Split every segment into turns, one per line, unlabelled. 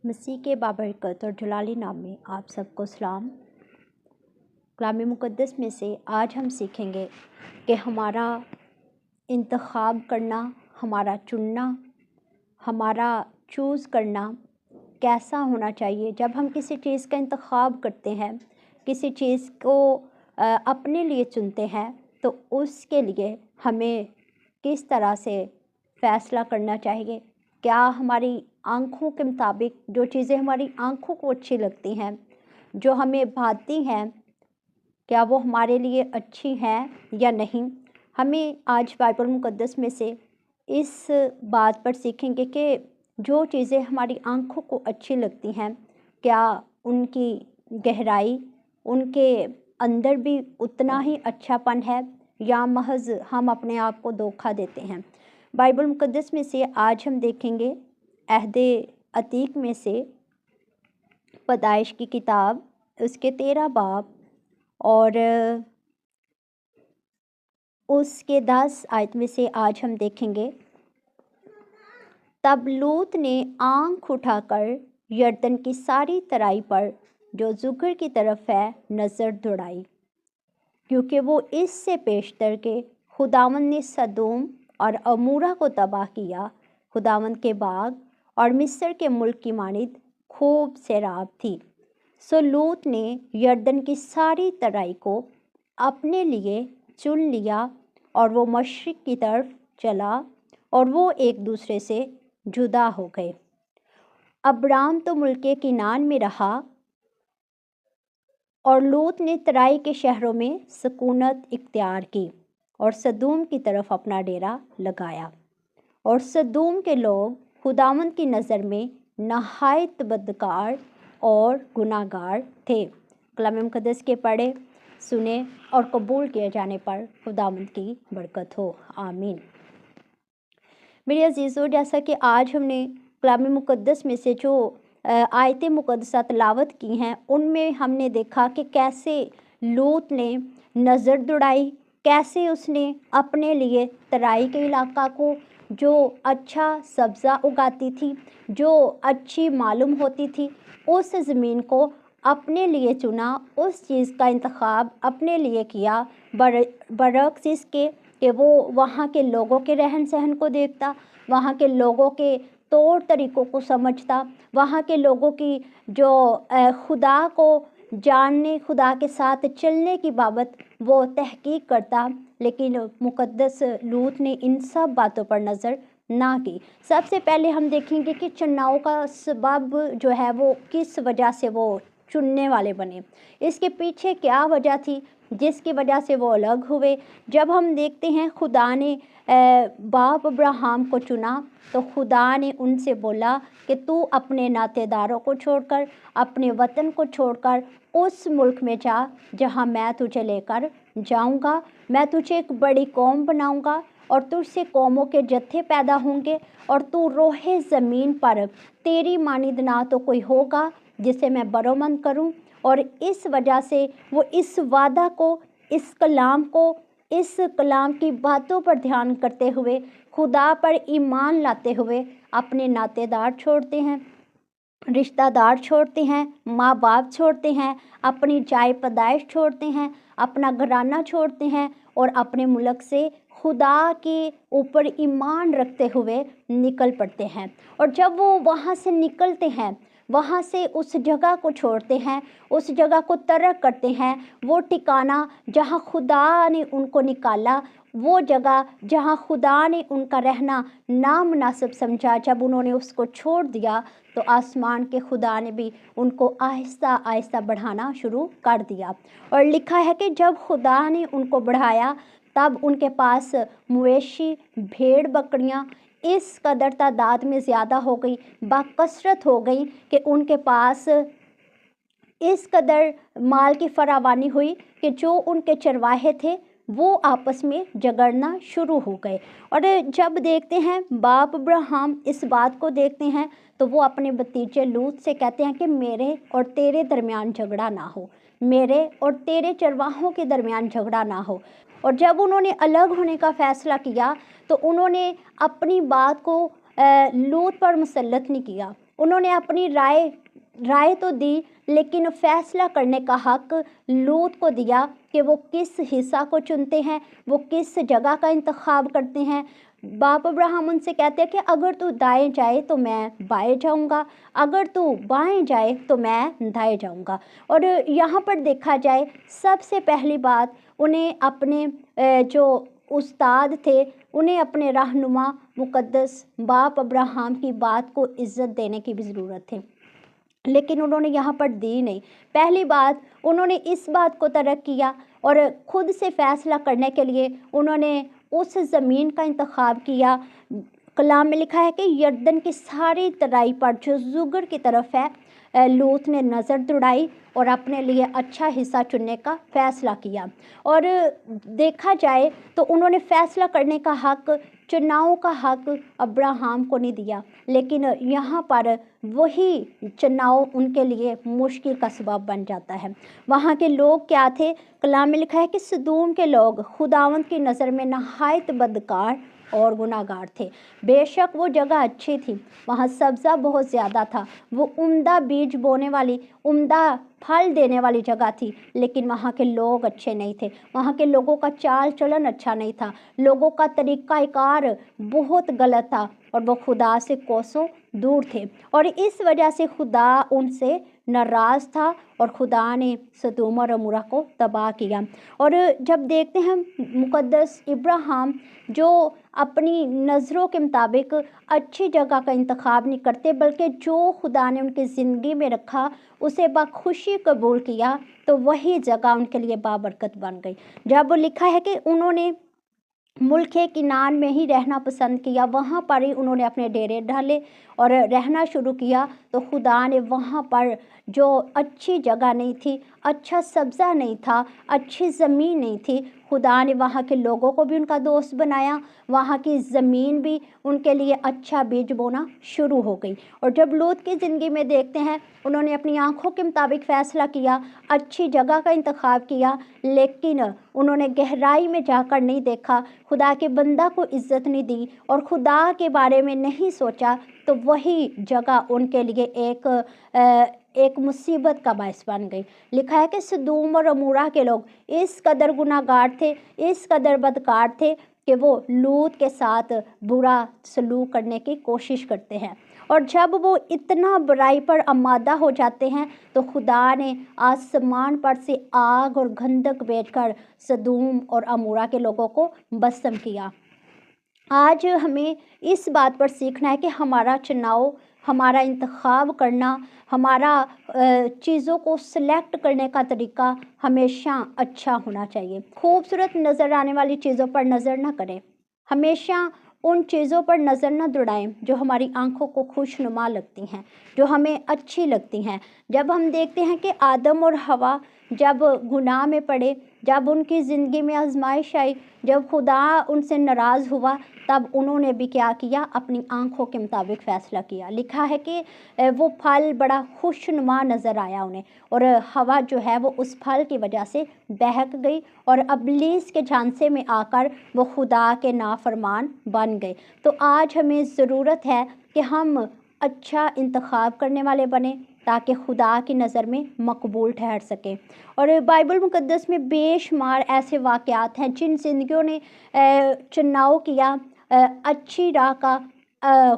مسیح کے بابرکت اور جلالی نام میں آپ سب کو سلام۔ کلام مقدس میں سے آج ہم سیکھیں گے کہ ہمارا انتخاب کرنا، ہمارا چننا، ہمارا چوز کرنا کیسا ہونا چاہیے۔ جب ہم کسی چیز کا انتخاب کرتے ہیں، کسی چیز کو اپنے لیے چنتے ہیں، تو اس کے لیے ہمیں کس طرح سے فیصلہ کرنا چاہیے۔ کیا ہماری آنکھوں کے مطابق جو چیزیں ہماری آنکھوں کو اچھی لگتی ہیں، جو ہمیں بھاتی ہیں، کیا وہ ہمارے لیے اچھی ہیں یا نہیں؟ ہمیں آج بائبل مقدس میں سے اس بات پر سیکھیں گے کہ جو چیزیں ہماری آنکھوں کو اچھی لگتی ہیں، کیا ان کی گہرائی، ان کے اندر بھی اتنا ہی اچھا پن ہے یا محض ہم اپنے آپ کو دھوکہ دیتے ہیں۔ بائبل مقدس میں سے آج ہم دیکھیں گے عہد عتیق میں سے پیدائش کی کتاب، اس کے 13 باب اور اس کے 10 آیت میں سے آج ہم دیکھیں گے۔ تب لوط نے آنکھ اٹھا کر یردن کی ساری ترائی پر جو زگر کی طرف ہے نظر دوڑائی، کیونکہ وہ اس سے پیشتر کے خداوند نے سدوم اور عمورہ کو تباہ کیا، خداوند کے باغ اور مصر کے ملک کی مانند خوب سیراب تھی۔ سو لوط نے یردن کی ساری ترائی کو اپنے لیے چن لیا اور وہ مشرق کی طرف چلا اور وہ ایک دوسرے سے جدا ہو گئے۔ ابرام تو ملک کنعان میں رہا اور لوط نے ترائی کے شہروں میں سکونت اختیار کی اور سدوم کی طرف اپنا ڈیرا لگایا، اور سدوم کے لوگ خداوند کی نظر میں نہایت بدکار اور گناہ گار تھے۔ کلام مقدس کے پڑھے، سنے اور قبول کیے جانے پر خداوند کی برکت ہو، آمین۔ میرے عزیزو، جیسا کہ آج ہم نے کلام مقدس میں سے جو آیتیں مقدسہ تلاوت کی ہیں، ان میں ہم نے دیکھا کہ کیسے لوط نے نظر دوڑائی، کیسے اس نے اپنے لیے ترائی کے علاقہ کو، جو اچھا سبزہ اگاتی تھی، جو اچھی معلوم ہوتی تھی، اس زمین کو اپنے لیے چنا، اس چیز کا انتخاب اپنے لیے کیا، برعکس اس کے کہ وہ وہاں کے لوگوں کے رہن سہن کو دیکھتا، وہاں کے لوگوں کے طور طریقوں کو سمجھتا، وہاں کے لوگوں کی جو خدا کو جاننے، خدا کے ساتھ چلنے کی بابت وہ تحقیق کرتا، لیکن مقدس لوط نے ان سب باتوں پر نظر نہ کی۔ سب سے پہلے ہم دیکھیں گے کہ چناؤ کا سبب جو ہے وہ کس وجہ سے وہ چننے والے بنے، اس کے پیچھے کیا وجہ تھی جس کی وجہ سے وہ الگ ہوئے۔ جب ہم دیکھتے ہیں خدا نے باپ ابراہیم کو چنا، تو خدا نے ان سے بولا کہ تو اپنے ناطے داروں کو چھوڑ کر، اپنے وطن کو چھوڑ کر اس ملک میں جا جہاں میں تجھے لے کر جاؤں گا، میں تجھے ایک بڑی قوم بناؤں گا اور تجھ سے قوموں کے جتھے پیدا ہوں گے، اور تو روح زمین پر تیری مانند نہ تو کوئی ہوگا جسے میں برومند کروں۔ اور اس وجہ سے وہ اس وعدہ کو، اس کلام کی باتوں پر دھیان کرتے ہوئے، خدا پر ایمان لاتے ہوئے اپنے ناطے دار چھوڑتے ہیں، رشتہ دار چھوڑتے ہیں، ماں باپ چھوڑتے ہیں، اپنی جائے پیدائش چھوڑتے ہیں، اپنا گھرانہ چھوڑتے ہیں اور اپنے ملک سے خدا کے اوپر ایمان رکھتے ہوئے نکل پڑتے ہیں۔ اور جب وہ وہاں سے نکلتے ہیں، وہاں سے اس جگہ کو چھوڑتے ہیں، اس جگہ کو ترک کرتے ہیں، وہ ٹھکانہ جہاں خدا نے ان کو نکالا، وہ جگہ جہاں خدا نے ان کا رہنا نامناسب سمجھا، جب انہوں نے اس کو چھوڑ دیا، تو آسمان کے خدا نے بھی ان کو آہستہ آہستہ بڑھانا شروع کر دیا۔ اور لکھا ہے کہ جب خدا نے ان کو بڑھایا، تب ان کے پاس مویشی، بھیڑ بکریاں اس قدر تعداد میں زیادہ ہو گئی، باکثرت ہو گئی کہ ان کے پاس اس قدر مال کی فراوانی ہوئی کہ جو ان کے چرواہے تھے وہ آپس میں جھگڑنا شروع ہو گئے۔ اور جب دیکھتے ہیں باپ ابراہیم اس بات کو دیکھتے ہیں، تو وہ اپنے بھتیجے لوط سے کہتے ہیں کہ میرے اور تیرے درمیان جھگڑا نہ ہو، میرے اور تیرے چرواہوں کے درمیان جھگڑا نہ ہو۔ اور جب انہوں نے الگ ہونے کا فیصلہ کیا، تو انہوں نے اپنی بات کو لوط پر مسلط نہیں کیا، उन्होंने अपनी राय तो दी, लेकिन फैसला करने का हक लूत को दिया कि वो किस हिस्सा को चुनते हैं, वो किस जगह का इंतखाब करते हैं। बाप अब्राहम उनसे कहते हैं कि अगर तू दाएं जाए तो मैं बाएं जाऊंगा, अगर तू बाएं जाए तो मैं दाएं जाऊंगा। और यहाँ पर देखा जाए, सबसे पहली बात उन्हें अपने जो उस्ताद थे, उन्हें अपने रहनुमा मुकद्दस बाप अब्राहम की बात को इज़्ज़त देने की भी ज़रूरत थी, लेकिन उन्होंने यहाँ पर दी नहीं। पहली बात, उन्होंने इस बात को तर्क किया और ख़ुद से फ़ैसला करने के लिए उन्होंने उस ज़मीन का इंतखाब किया। कलाम में लिखा है कि यरदन की सारी तराई पर जो जुगर की तरफ है, लूत ने नज़र दौड़ाई और अपने लिए अच्छा हिस्सा चुनने का फ़ैसला किया। और देखा जाए तो उन्होंने फ़ैसला करने का हक, चुनाव का हक अब्राहम को नहीं दिया, लेकिन यहाँ पर वही चुनाव उनके लिए मुश्किल का सबब बन जाता है। वहाँ के लोग क्या थे? कलाम में लिखा है कि सदूम के लोग खुदावंद की नज़र में नहायत बदकार और गुनाहगार थे। बेशक वो जगह अच्छी थी, वहाँ सब्ज़ा बहुत ज़्यादा था, वो उम्दा बीज बोने वाली, उम्दा फल देने वाली जगह थी, लेकिन वहाँ के लोग अच्छे नहीं थे। वहाँ के लोगों का चाल चलन अच्छा नहीं था, लोगों का तरीक़ाकार बहुत गलत था और वो खुदा से कोसों दूर थे, और इस वजह से खुदा उनसे नाराज़ था और खुदा ने सदोम और अमोरा को तबाह किया। और जब देखते हैं मुकद्दस इब्राहिम जो अपनी नज़रों के मुताबिक अच्छी जगह का इंतखाब नहीं करते, बल्कि जो खुदा ने उनकी ज़िंदगी में रखा उसे बखुशी कबूल किया, तो वही जगह उनके लिए बाबरकत बन गई। जब वो लिखा है कि उन्होंने मुल्क किनान में ही रहना पसंद किया, वहाँ पर ही उन्होंने अपने डेरे डाले और रहना शुरू किया, तो खुदा ने वहाँ पर जो अच्छी जगह नहीं थी, अच्छा सब्ज़ा नहीं था, अच्छी ज़मीन नहीं थी, खुदा ने वहाँ के लोगों को भी उनका दोस्त बनाया, वहाँ की ज़मीन भी उनके लिए अच्छा बीज बोना शुरू हो गई। और जब लूत की ज़िंदगी में देखते हैं, उन्होंने अपनी आँखों के मुताबिक फ़ैसला किया, अच्छी जगह का इंतखाब किया, लेकिन उन्होंने गहराई में जाकर नहीं देखा, खुदा के बंदा को इज़्ज़त नहीं दी और खुदा के बारे में नहीं सोचा, तो वही जगह उनके लिए एक मुसीबत का बायस बन गई। लिखा है कि सदूम और अमोरा के लोग इस कदर गुनाहगार थे, इस कदर बदकार थे कि वो लूत के साथ बुरा सलूक करने की कोशिश करते हैं, और जब वो इतना बुराई पर आमादा हो जाते हैं तो खुदा ने आसमान पर से आग और गंधक भेजकर सदूम और अमोरा के लोगों को भस्म किया। आज हमें इस बात पर सीखना है कि हमारा चुनाव, हमारा इंतखाब करना, हमारा चीज़ों को सिलेक्ट करने का तरीका हमेशा अच्छा होना चाहिए। खूबसूरत नज़र आने वाली चीज़ों पर नज़र ना करें, हमेशा उन चीज़ों पर नज़र न दौड़ाएं जो हमारी आंखों को खुशनुमा लगती हैं, जो हमें अच्छी लगती हैं। जब हम देखते हैं कि आदम और हवा जब गुनाह में पड़े, जब उनकी ज़िंदगी में आजमाइश आई, जब खुदा उनसे नाराज़ हुआ, तब उन्होंने भी क्या किया? अपनी आंखों के मुताबिक फ़ैसला किया। लिखा है कि वो फल बड़ा खुशनुमा नज़र आया उन्हें, और हवा जो है वो उस फल की वजह से बहक गई और इब्लीस के झांसे में आकर वो खुदा के नाफरमान बन गए। तो आज हमें ज़रूरत है कि हम अच्छा इंतखाब करने वाले बने, ताकि खुदा की नज़र में मकबूल ठहर सकें। और बाइबल मुक़द्दस में बेशुमार ऐसे वाक़यात हैं जिन ज़िंदगियों ने चुनाव किया, अच्छी राह का,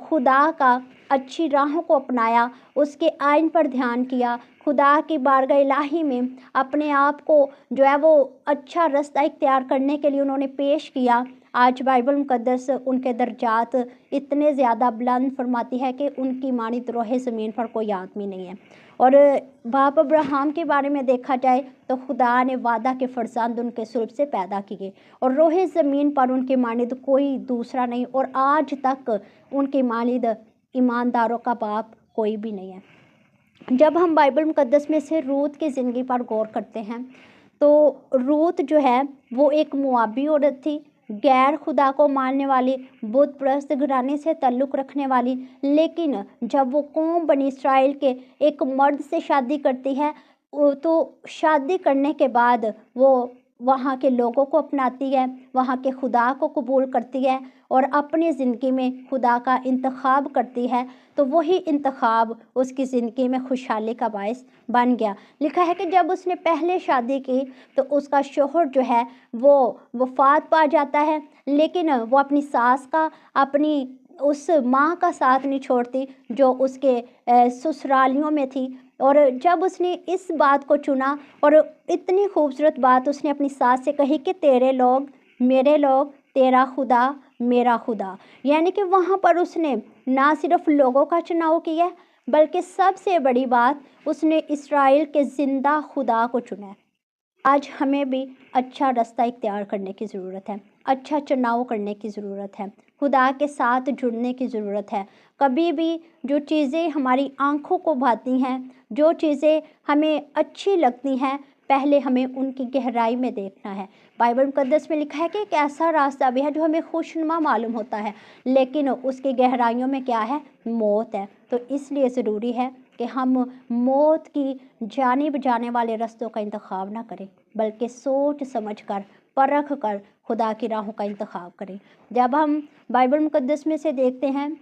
खुदा का, अच्छी राहों को अपनाया, उसके आइन पर ध्यान किया, खुदा की बारगाह इलाही में अपने आप को जो है वो अच्छा रास्ता इख्तियार करने के लिए उन्होंने पेश किया। आज बाइबल मुक़द्दस उनके दर्जात इतने ज़्यादा बुलंद फरमाती है कि उनकी मानित रोहे ज़मीन पर कोई आदमी नहीं है। और बाप अब्राहम के बारे में देखा जाए तो खुदा ने वादा के फरजंद उनके सुल्ब से पैदा किए, और रोहे ज़मीन पर उनके मानिद कोई दूसरा नहीं, और आज तक उनके मानिद ईमानदारों का बाप कोई भी नहीं है। जब हम बाइबल मुक़द्दस में से रूत की ज़िंदगी पर गौर करते हैं, तो रूत जो है वो एक मुआबी औरत थी, गैर खुदा को मानने वाली, बुत परस्त घराने से ताल्लुक़ रखने वाली, लेकिन जब वो कौम बनी इसराइल के एक मर्द से शादी करती है, तो शादी करने के बाद वो वहाँ के लोगों को अपनाती है, वहाँ के खुदा को कबूल करती है और अपनी ज़िंदगी में खुदा का इंतखाब करती है, तो वही इंतखाब उसकी ज़िंदगी में खुशहाली का बायस बन गया। लिखा है कि जब उसने पहले शादी की तो उसका शौहर जो है वो वफ़ात पा जाता है, लेकिन वो अपनी सास का, अपनी उस माँ का साथ नहीं छोड़ती जो उसके ससुरालियों में थी। और जब उसने इस बात को चुना और इतनी खूबसूरत बात उसने अपनी सास से कही कि तेरे लोग मेरे लोग, तेरा खुदा मेरा खुदा, यानी कि वहाँ पर उसने ना सिर्फ लोगों का चुनाव किया बल्कि सबसे बड़ी बात उसने इस्राएल के ज़िंदा खुदा को चुना है। आज हमें भी अच्छा रास्ता इख्तियार करने की ज़रूरत है, अच्छा चुनाव करने की ज़रूरत है, खुदा के साथ जुड़ने की ज़रूरत है। कभी भी जो चीज़ें हमारी आँखों को भाती हैं, जो चीज़ें हमें अच्छी लगती हैं, पहले हमें उनकी गहराई में देखना है। बाइबल मुक़द्दस में लिखा है कि एक ऐसा रास्ता भी है जो हमें खुशनुमा मालूम होता है, लेकिन उसकी गहराइयों में क्या है? मौत है। तो इसलिए ज़रूरी है कि हम मौत की जानिब जाने वाले रास्तों का इंतखाब ना करें, बल्कि सोच समझ कर, परख कर खुदा की राहों का इंतखाब करें। जब हम बाइबल मुक़द्दस में से देखते हैं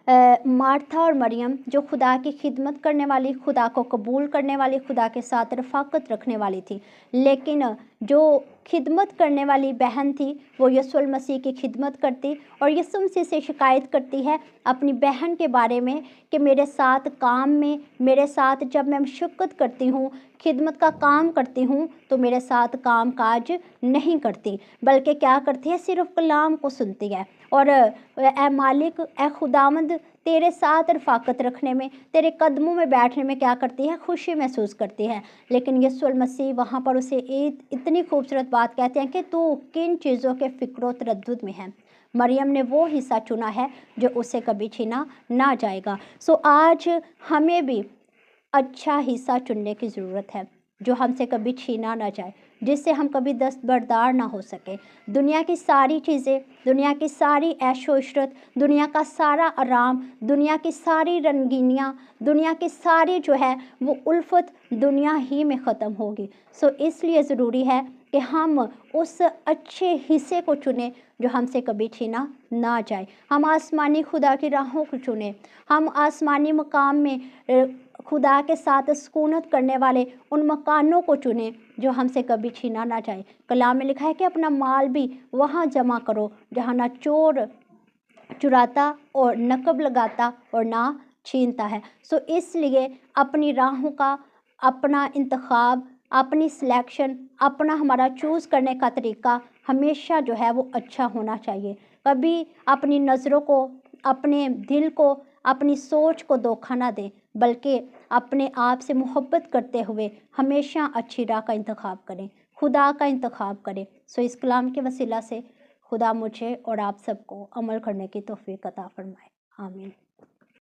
मार्था और मरियम जो खुदा की खिदमत करने वाली, खुदा को कबूल करने वाली, खुदा के साथ रफ़ाक़त रखने वाली थी, लेकिन जो खिदमत करने वाली बहन थी वो यीशु मसीह की खिदमत करती और यीशु मसीह से शिकायत करती है अपनी बहन के बारे में कि मेरे साथ काम में, मेरे साथ जब मैं मशक्क़त करती हूँ, खिदमत का काम करती हूँ तो मेरे साथ काम काज नहीं करती, बल्कि क्या करती है? सिर्फ़ कलाम को सुनती है। और ए मालिक, ए खुदावंद, तेरे साथ रफ़ाक़त रखने में, तेरे कदमों में बैठने में क्या करती है? खुशी महसूस करती है। लेकिन यीशु मसीह वहाँ पर उसे इतनी खूबसूरत बात कहते हैं कि तू किन चीज़ों के फ़िक्र तरद्दुद में है। मरियम ने वो हिस्सा चुना है जो उसे कभी छीना ना जाएगा। सो आज हमें भी अच्छा हिस्सा चुनने की ज़रूरत है जो हमसे कभी छीना ना जाए, जिससे हम कभी दस्तबरदार ना हो सके। दुनिया की सारी चीज़ें, दुनिया की सारी ऐशो इशरत, दुनिया का सारा आराम, दुनिया की सारी रंगीनियाँ, दुनिया की सारी जो है वो उल्फत दुनिया ही में ख़त्म होगी। सो इसलिए ज़रूरी है कि हम उस अच्छे हिस्से को चुनें जो हमसे कभी छीना ना जाए। हम आसमानी खुदा की राहों को चुनें, हम आसमानी मकाम में खुदा के साथ सुकूनत करने वाले उन मकानों को चुनें जो हमसे कभी छीना ना जाए। कलाम में लिखा है कि अपना माल भी वहाँ जमा करो जहाँ ना चोर चुराता और नकब लगाता और ना छीनता है। सो इसलिए अपनी राहों का अपना इंतखाब, अपनी सिलेक्शन, अपना हमारा चूज़ करने का तरीका हमेशा जो है वो अच्छा होना चाहिए। कभी अपनी नज़रों को, अपने दिल को, अपनी सोच को धोखा ना दें, बल्कि अपने आप से मोहब्बत करते हुए हमेशा अच्छी राह का इंतखाब करें, खुदा का इंतखाब करें। सो इस कलाम के वसीला से खुदा मुझे और आप सबको अमल करने की तौफीक अता फरमाए। आमीन।